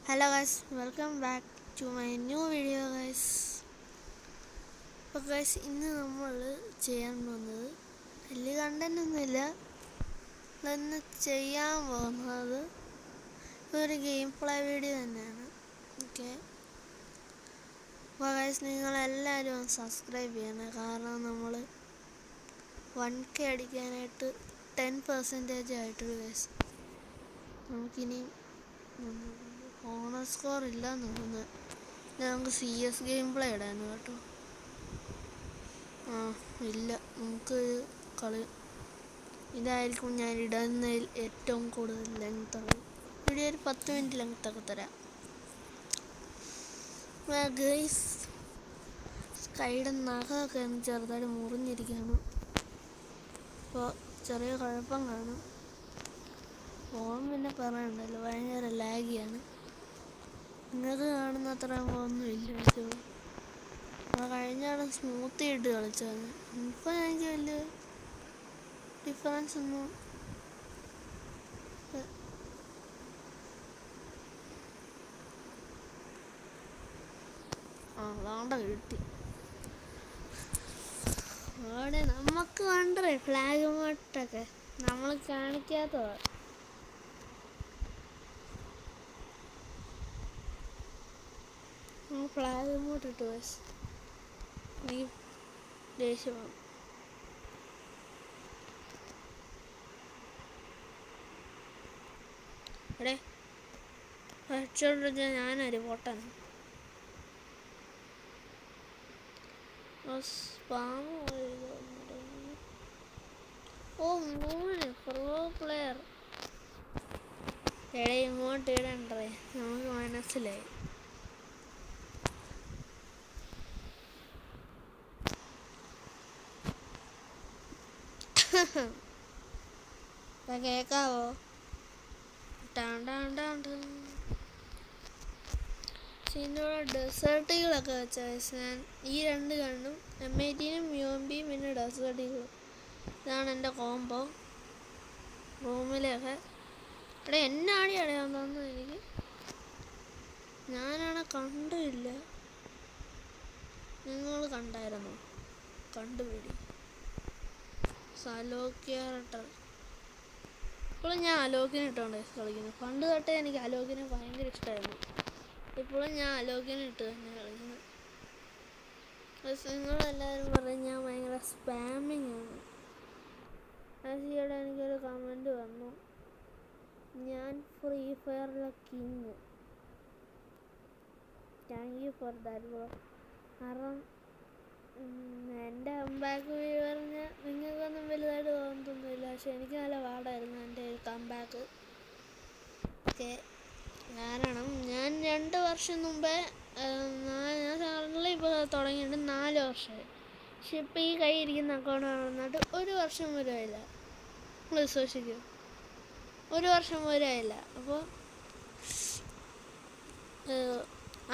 Hello guys, welcome back to my new video guys. അപ്പോൾ guys, ഇന്ന് നമ്മൾ ചെയ്യാൻ പോകുന്നത് വലിയ കണ്ടന്റ് ഒന്നുമില്ല. ഇന്ന് ചെയ്യാൻ പോകുന്നത് ഒരു ഗെയിം പ്ലേ വീഡിയോ തന്നെയാണ്. ഓക്കെ, അപ്പോൾ guys, നിങ്ങളെല്ലാവരും ഒന്ന് സബ്സ്ക്രൈബ് ചെയ്യണം. കാരണം നമ്മൾ 1K അടിക്കാനായിട്ട് 10% ആയിട്ടുള്ളൂ guys. നമുക്കിനി ഓണർ സ്കോർ ഇല്ലാന്ന് തോന്നുന്നത്. നമുക്ക് CS ഗെയിം പ്ലേ ഇടായിരുന്നു കേട്ടോ. ഇല്ല, നമുക്ക് കളി ഇതായിരിക്കും ഞാൻ ഇടുന്നതിൽ ഏറ്റവും കൂടുതൽ ലെങ്ത് ഉള്ളത്. വീഡിയോ ഒരു 10 മിനിറ്റ് ലെങ്ത് ഒക്കെ തരാം. ഗൈസ്, സ്കൈയുടെ നഖമൊക്കെ ചെറുതായിട്ട് മുറിഞ്ഞിരിക്കുകയാണ്. അപ്പോൾ ചെറിയ കുഴപ്പം കാണും. ഫോൺ പിന്നെ പറയണ്ടല്ലോ, ഭയങ്കര ലാഗിയാണ്. നിങ്ങൾക്ക് കാണുന്ന അത്ര ഒന്നുമില്ല. കഴിഞ്ഞാണ് സ്മൂത്ത് ഇട്ട് കളിച്ചത്. ഇപ്പം എനിക്ക് വലിയ ഡിഫറൻസ് ഒന്നും അതാണ്ട കിട്ടി. അവിടെ നമുക്ക് വേണ്ടേ ഫ്ലാഗ് മോട്ടൊക്കെ നമ്മൾ കാണിക്കാത്തതാ. ഫ്ലാഗ് മോട്ട് ഇട്ടു എനിക്ക് ദേഷ്യമാണ്. എടേ വച്ചോണ്ടിരിച്ച ഞാനൊരു പൊട്ടൻ. മോനെ പ്രോ പ്ലെയർ. എടേ ഇങ്ങോട്ട് ഇടണ്ടേ, നമുക്ക് മനസ്സിലായി. കേക്കാവോ? ഇതിനുള്ള ഡെസേർട്ടുകളൊക്കെ വെച്ചാൽ ഞാൻ ഈ 2 കണ്ണും M18-നും UMP-യും പിന്നെ ഡെസേർട്ടുകളും, ഇതാണ് എൻ്റെ കോംബോ. റൂമിലൊക്കെ ഇവിടെ എന്നാടി അറിയാൻ തോന്നുന്നു എനിക്ക്. ഞാനാണെ കണ്ടില്ല. നിങ്ങൾ കണ്ടായിരുന്നോ? കണ്ടുപിടി. അലോക്യാറട്ടർ. ഇപ്പോഴും ഞാൻ അലോക്കിനെ ഇട്ടുകൊണ്ട് കളിക്കുന്നു. പണ്ട് തൊട്ടേ എനിക്ക് അലോക്കിനെ ഭയങ്കര ഇഷ്ടമായിരുന്നു. ഇപ്പോഴും ഞാൻ അലോക്കിനെ ഇട്ട് തന്നെ കളിക്കുന്നത്. നിങ്ങളെല്ലാവരും പറയും ഞാൻ ഭയങ്കര സ്പാമിങ് ആണ്. ഈയിടെ എനിക്കൊരു കമൻറ്റ് വന്നു, ഞാൻ ഫ്രീ ഫയറിലെ king. Thank you for that bro. കാരണം എൻ്റെ കംബാക്ക് പറഞ്ഞാൽ നിങ്ങൾക്കൊന്നും വലുതായിട്ട് തോന്നുന്നില്ല, പക്ഷെ എനിക്ക് നല്ല പാടായിരുന്നു എൻ്റെ ഒരു കംബാക്ക് ഒക്കെ. കാരണം ഞാൻ 2 വർഷം മുമ്പേ ഞാൻ ചാനലിൽ ഇപ്പോൾ തുടങ്ങിയിട്ട് 4 വർഷമായി. പക്ഷെ ഇപ്പോൾ ഈ കൈ ഇരിക്കുന്ന അക്കൗണ്ട് വന്നിട്ട് 1 വർഷം പോലും ആയില്ല. നിങ്ങൾ വിശ്വസിക്കും, 1 വർഷം പോലും ആയില്ല. അപ്പോൾ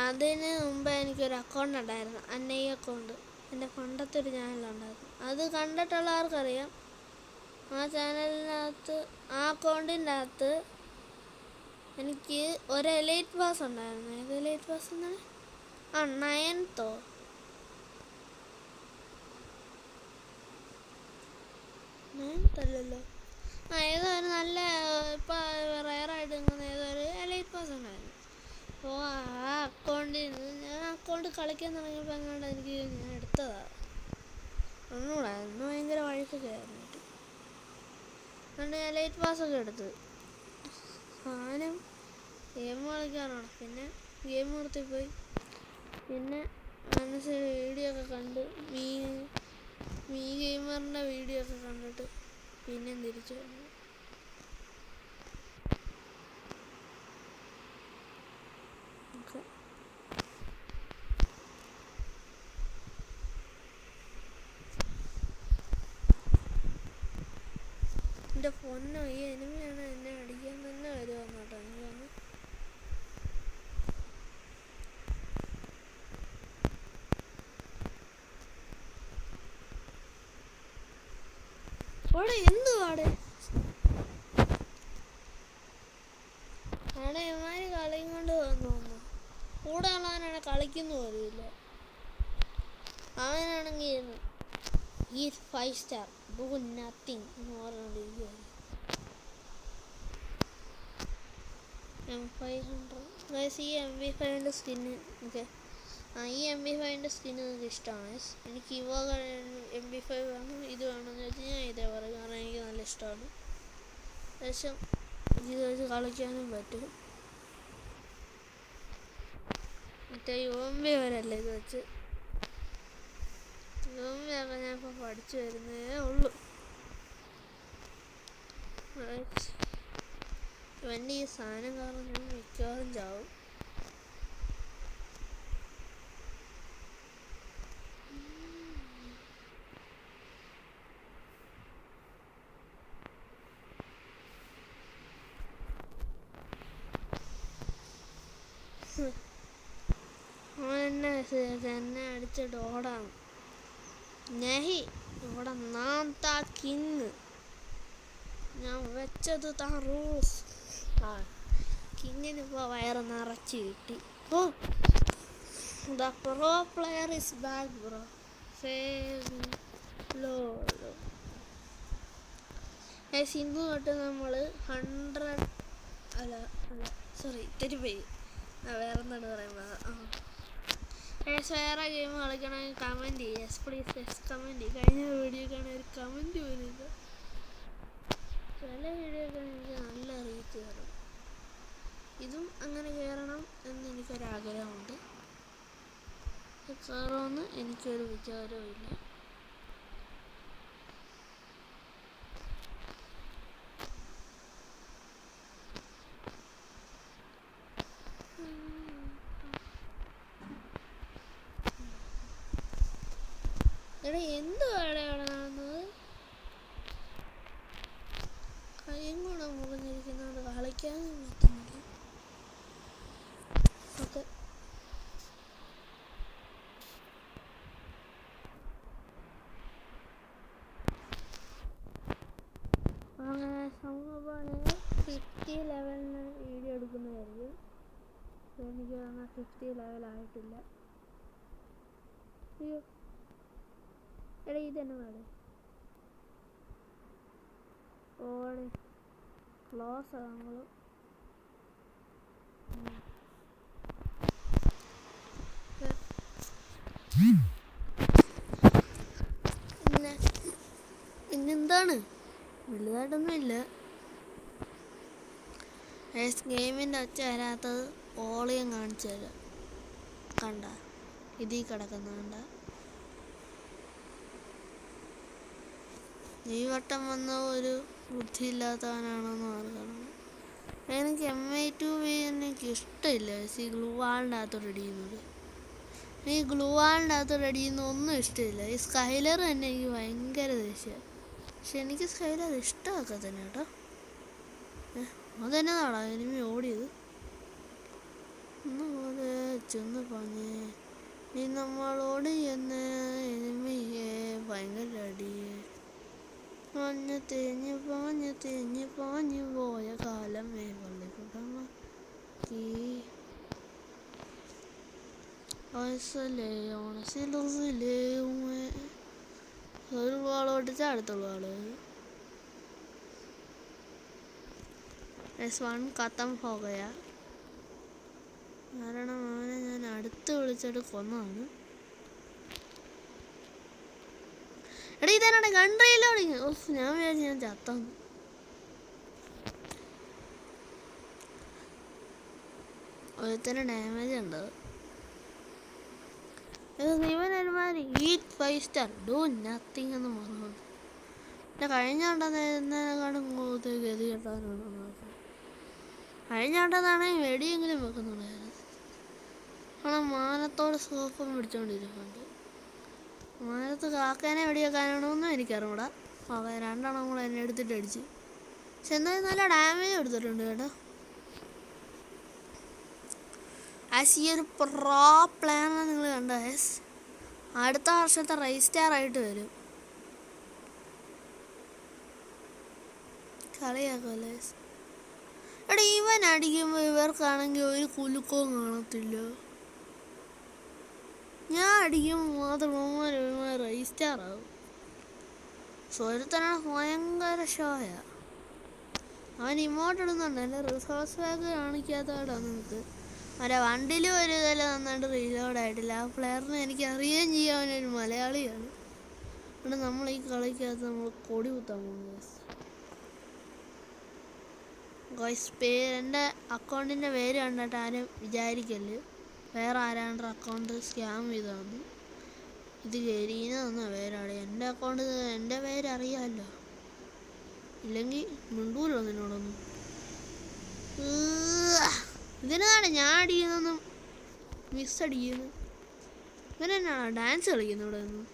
അതിന് മുമ്പേ എനിക്കൊരു അക്കൗണ്ട് ഉണ്ടായിരുന്നു, അന്നൈ അക്കൗണ്ട്. എൻ്റെ പണ്ടത്തെ ഒരു ചാനലുണ്ടായിരുന്നു. അത് കണ്ടിട്ടുള്ള ആർക്കറിയാം. ആ ചാനലിനകത്ത്, ആ അക്കൗണ്ടിൻ്റെ അകത്ത് എനിക്ക് ഒരു എലൈറ്റ് പാസ് ഉണ്ടായിരുന്നു. ഏത് എലൈറ്റ് പാസ് എന്നാണ്? 9th അല്ലല്ലോ, ഏതോ ഒരു നല്ല ഇപ്പം റയറായിട്ട് നിൽക്കുന്ന ഏതോ ഒരു എലൈറ്റ് പാസ് ഉണ്ടായിരുന്നു. അപ്പോൾ ആ അക്കൗണ്ടിൽ നിന്ന് ഞാൻ അക്കൗണ്ട് കളിക്കാൻ തുടങ്ങിയപ്പോൾ എങ്ങാണ്ട് എനിക്ക് ഞാൻ എടുത്തതാണ്. ഒന്നുകൂടെ അന്ന് ഭയങ്കര വഴക്കൊക്കെ ആയിരുന്നിട്ട് അതുകൊണ്ട് ഞാൻ ലൈറ്റ് പാസ്സൊക്കെ എടുത്ത് സാധനം ഗെയിം കളിക്കാനാണ്. പിന്നെ ഗെയിം നിർത്തിപ്പോയി. പിന്നെ വീഡിയോ ഒക്കെ കണ്ട് മീ ഗെയിമറിൻ്റെ വീഡിയോ ഒക്കെ കണ്ടിട്ട് പിന്നെയും തിരിച്ചു വന്നു. എൻ്റെ പൊന്നോ, ഈ എനിമിയാണ് എന്നെ അടിക്കാൻ തന്നെ വരുമെന്ന് കേട്ടോ. എനിക്ക് തോന്നുന്നു അവിടെ എന്തുവാടെ ആണ് ഇമാര് കളിയും കൊണ്ട് വന്നു. കളിക്കുന്ന പോലുമില്ല. അവനാണെങ്കിൽ ഈ 5 സ്റ്റാർ ഡു നത്തിങ് എന്ന് പറഞ്ഞുകൊണ്ടിരിക്കുകയാണ്. M500 ഈ MP5 സ്കിന്ന് ഓക്കെ. ഈ MP5 സ്കിന്ന് നിങ്ങൾക്ക് ഇഷ്ടമാണ്. എനിക്ക് ഇവ MP5 വേണം, ഇത് വേണമെന്ന് വെച്ച് ഞാൻ ഇതേ പറയും. കാരണം എനിക്ക് നല്ല ഇഷ്ടമാണ്. ഏകദേശം ഇത് വെച്ച് കളിക്കാനും പറ്റും. മറ്റേ UMP വരല്ലേ ഇത് വെച്ച്. UMP ഒക്കെ ഞാൻ ഇപ്പോൾ പഠിച്ചു വരുന്നതേ ഉള്ളൂ. ഇവൻ്റെ ഈ സാധനം കാരണം ഞാൻ മിക്കവാറും ചാവും. എന്നെ അടിച്ചിട്ട് ഓടാണ്. നെഹി ഇവിടെ നാം താ കിങ്, ഞാൻ വെച്ചത് താ റൂസ്. കിങ്ങിന് ഇപ്പോൾ വയറ് നിറച്ച് കിട്ടി. Oh the pro player is back bro. ഇന്ന് തൊട്ട് നമ്മൾ 100 അല്ല സോറി തെറ്റിപ്പോയി. വേറെന്താണ് പറയുന്നത്? വേറെ ഗെയിം കളിക്കണമെങ്കിൽ കമൻറ്റ് ചെയ്യും. പ്ലീസ് കമൻറ്റ് ചെയ്യും. കഴിഞ്ഞ വീഡിയോക്കാണ് ഒരു കമൻറ്റ് പോലും ഇല്ല. ചില വീഡിയോക്ക് എനിക്ക് നല്ല റീച്ച് കയറും. ഇതും അങ്ങനെ കയറണം എന്ന് എനിക്കൊരാഗ്രഹമുണ്ട്. കയറുമെന്ന് എനിക്കൊരു വിചാരവും ഇല്ല. എടാ എന്തുവാണ് അവിടെ നടന്നത്? കൈയും കൂടെ മുറിഞ്ഞിരിക്കുന്നതുകൊണ്ട് കളിക്കാനും പറ്റുന്നില്ല. ഓക്കെ അങ്ങനെ സംഭവം 50 ലെവലിന് വീഡിയോ എടുക്കുന്നതായിരിക്കും. എനിക്ക് 50 ലെവലായിട്ടില്ല. അയ്യോ എടാ ഇതന്നെ വേണം. ഓടെ ക്ലോസ് നമ്മൾ പിന്നെന്താണ്, വലുതായിട്ടൊന്നും ഇല്ല. ഗെയിമിൻ്റെ ഒച്ച വരാത്തത് ഓളിയും കാണിച്ചു തരാം. കണ്ട ഇതിൽ കിടക്കുന്ന കണ്ട. ഈ വട്ടം വന്ന ഒരു ബുദ്ധിയില്ലാത്തവനാണെന്ന് ഓർക്കണം. എനിക്ക് M82 എനിക്ക് ഇഷ്ടമില്ല. ഈ ഗ്ലൂ വാളിൻ്റെ അകത്തോട്ട് അടിക്കുന്നത്, ഈ ഗ്ലൂ വാളിൻ്റെ അകത്തോട്ട് അടിക്കുന്ന ഒന്നും ഇഷ്ടമില്ല. ഈ സ്കൈലർ തന്നെ എനിക്ക് ഭയങ്കര ദേഷ്യമാണ്. പക്ഷെ എനിക്ക് സ്കൈലർ ഇഷ്ടമൊക്കെ തന്നെ കേട്ടോ. അതെന്നതാടാ എനിമി ഓടിയത്? ഒന്നുപോലെ ചെന്ന് പറഞ്ഞേ നീ നമ്മളോട് എന്ന് എനിമിയെ ഭയങ്കര അടിയെ. പാഞ്ഞു തേഞ്ഞ് പാഞ്ഞു പോയ കാലമേ പള്ളിക്കുടമാക്കി ഒരു വാളോട്ട് ചാടത്തുള്ളൂ ആള്. S1 ഖത്തം ഹോ ഗയാ. കാരണം അവനെ ഞാൻ അടുത്ത് വിളിച്ചിട്ട് കൊന്നതാണ്. എടാ ഇതന്നെ കൺട്രിയിലോടിങ്. ഞാൻ വിചാരിച്ചു ഞാൻ ചത്തന്നു. ഒരുത്തന്നെ ഡാമേജ് ഉണ്ട്. ഇവനൊരുമാതിരി ഈറ്റ് 5 സ്റ്റാർ ഡു നത്തിങ് എന്ന് പറഞ്ഞു. പിന്നെ കഴിഞ്ഞാണ്ടെന്നേക്കാളും ഗതി കെട്ടാനാണ് നോക്കുന്നത്. കഴിഞ്ഞാണ്ടെന്നാണെങ്കിൽ വെടിയെങ്കിലും വെക്കുന്നുണ്ടായിരുന്നു. കാരണം മാനത്തോട് സോപ്പം പിടിച്ചോണ്ടിരിക്കുന്നുണ്ട്. മാനത്ത് കാക്കേനെ വെടിവെക്കാനാണോന്നും എനിക്കറിഞ്ഞൂടാ. അവൻ രണ്ടെണ്ണം കൂടെ എന്നെ എടുത്തിട്ട് അടിച്ച്. പക്ഷെ എന്നാലും നല്ല ഡാമേജ് എടുത്തിട്ടുണ്ട് കേട്ടോ. ആസ് ഈ ഒരു പ്രോ പ്ലെയറിനെ നിങ്ങൾ കണ്ടോ? അടുത്ത വർഷത്തെ റൈസ് സ്റ്റാർ ആയിട്ട് വരും. കളിയാക്കല്ലേ. എടാ ഇവൻ അടിക്കുമ്പോൾ ഇവർക്കാണെങ്കിൽ ഒരു കുലുക്കവും കാണത്തില്ല. ഞാൻ അടിക്കുമ്പോൾ മാത്രം രജിസ്റ്റാർ ആവും. സ്വരത്തനാണ് ഭയങ്കര ഷോയ. അവൻ ഇമോട്ട് ഇടുന്നുണ്ട്. എൻ്റെ റിസോഴ്സ് ബാഗ് കാണിക്കാത്തതായിട്ടാണ് നിങ്ങൾക്ക്. മറ്റേ വണ്ടിയിലും ഒരു ഇതെല്ലാം നന്നായിട്ട് റീലോഡായിട്ടില്ല. ആ പ്ലെയറിനെ എനിക്ക് അറിയുകയും ചെയ്യാൻ അവനൊരു മലയാളിയാണ്. ഇവിടെ നമ്മൾ ഈ കളിക്കകത്ത് നമ്മൾ കൊടി കുത്താൻ പോകുന്നു. എൻ്റെ അക്കൗണ്ടിൻ്റെ പേര് കണ്ടിട്ട് ആരും വിചാരിക്കല് വേറെ ആരാണ്ട് അക്കൗണ്ട് സ്കാം ചെയ്താണ്. ഇത് ഗരീന തന്ന പേരാണ്. എൻ്റെ അക്കൗണ്ട് എൻ്റെ പേരറിയാമല്ലോ. ഇല്ലെങ്കിൽ മിണ്ടൂലോ നിന്നോടൊന്നും. ഇതിനാണ് ഞാൻ അടിക്കുന്നൊന്നും മിസ് അടിക്കുന്നത്. ഇവനെന്നാണോ ഡാൻസ് കളിക്കുന്നത് ഇവിടെ നിന്ന്?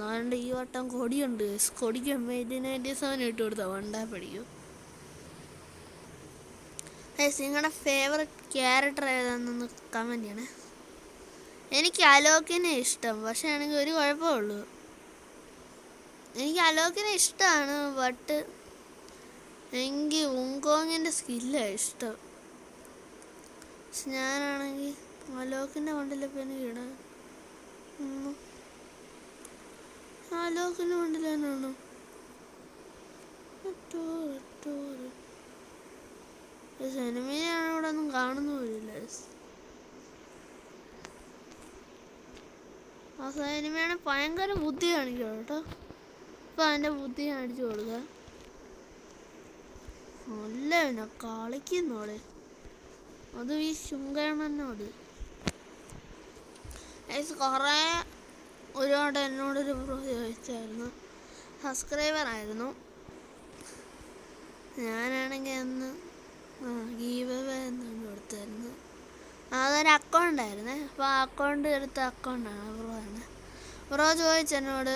നാണ്ട് ഈ വട്ടം കൊടിയുണ്ട്. കൊടിക്ക് 1997 ഇട്ട് കൊടുത്താൽ വണ്ടാ പഠിക്കും. നിങ്ങളുടെ ഫേവററ്റ് ക്യാരക്ടർ ഏതാണെന്നൊന്ന് കമൻറ്റ് ചെയ്യണേ. എനിക്ക് അലോക്കിനെ ഇഷ്ടം. പക്ഷെ ആണെങ്കിൽ ഒരു കുഴപ്പമുള്ളൂ, എനിക്ക് അലോക്കിനെ ഇഷ്ടമാണ്. ബട്ട് എനിക്ക് ഉങ്കോങ്ങിൻ്റെ സ്കില്ലാണ് ഇഷ്ടം. പക്ഷെ ഞാനാണെങ്കിൽ അലോക്കിൻ്റെ വണ്ടിയിലിപ്പോൾ എനിക്ക് ഇടാൻ അലോക്കിൻ്റെ വണ്ടിയിൽ തന്നെയാണോ? സിനിമയാണ് ഇവിടെ ഒന്നും കാണുന്ന പോലില്ല. ആ സിനിമയാണ് ഭയങ്കര ബുദ്ധി കാണിക്കുക കേട്ടോ. ഇപ്പം അതിൻ്റെ ബുദ്ധി കാണിച്ചു കൊടുക്കുക. അല്ല പിന്നെ കളിക്കുന്നോടെ അത് ഈ ശുങ്കരണനോട് കുറേ ഒരുപാട് എന്നോടൊരു ബ്രോ ചോദിച്ചായിരുന്നു. സബ്സ്ക്രൈബറായിരുന്നു. ഞാനാണെങ്കിൽ അന്ന് ഗീവ് അവേ എന്നാണ് കൊടുത്തായിരുന്നു. അതൊരു അക്കൗണ്ടായിരുന്നേ. അപ്പോൾ ആ അക്കൗണ്ട് എടുത്ത അക്കൗണ്ടാണ് ബ്രോ ആണ്. ബ്രോ ചോദിച്ചെന്നോട്,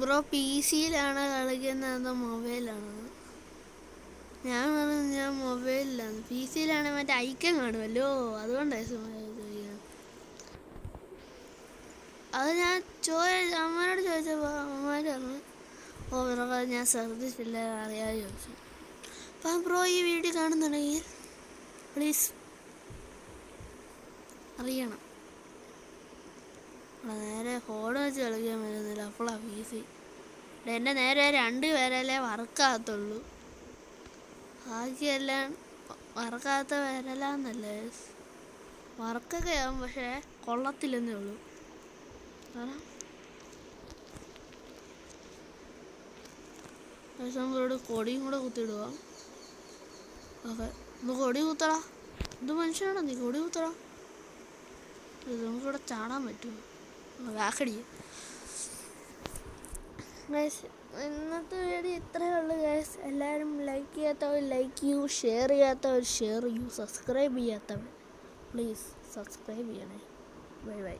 ബ്രോ PC കളിക്കുന്നതോ മൊബൈലാണെന്ന്. ഞാൻ പറഞ്ഞു ഞാൻ മൊബൈലിലാണ്. PC മറ്റേ ഐക്യം കാണുമല്ലോ, അതുകൊണ്ടാണ് ചോദിക്കുന്നത്. അത് ഞാൻ അമ്മയോട് ചോദിച്ചപ്പോൾ അമ്മമാർ പറഞ്ഞു ബ്രോ ഞാൻ ശ്രദ്ധിച്ചില്ല, അറിയാതെ ചോദിച്ചു. അപ്പം ബ്രോ ഈ വീഡിയോ കാണുന്നുണ്ടെങ്കിൽ പ്ലീസ് അറിയണം. നേരെ ഫോൺ വെച്ച് കളിക്കാൻ പറ്റുന്നില്ല. അപ്പോഴാണ് PC. എൻ്റെ നേരെ 2 പേരല്ലേ വർക്കാകത്തുള്ളൂ. ബാക്കിയെല്ലാം വർക്കാത്ത വരലാന്നല്ലേ. വർക്കൊക്കെ ആവും, പക്ഷേ കൊള്ളത്തില്ലെന്നേ ഉള്ളൂ. നമ്മളോട് കൊടിയും കൂടെ കുത്തിയിടുക. ഓക്കെ, ഒന്ന് കൊടി കുത്തടാ. ഇത് മനുഷ്യനാണോ നീ? കൊടി കുത്തടാ. നമുക്കിവിടെ ചാടാൻ പറ്റുമോ? വാക്കടിക്കുക. ഗൈസ്, ഇന്നത്തെ വീഡിയോ ഇത്രയേ ഉള്ളൂ ഗൈസ്. എല്ലാവരും ലൈക്ക് ചെയ്യാത്തവർ ലൈക്ക് ചെയ്യൂ, ഷെയർ ചെയ്യാത്തവർ ഷെയർ ചെയ്യൂ, സബ്സ്ക്രൈബ് ചെയ്യാത്തവർ പ്ലീസ് സബ്സ്ക്രൈബ് ചെയ്യണേ. Bye bye.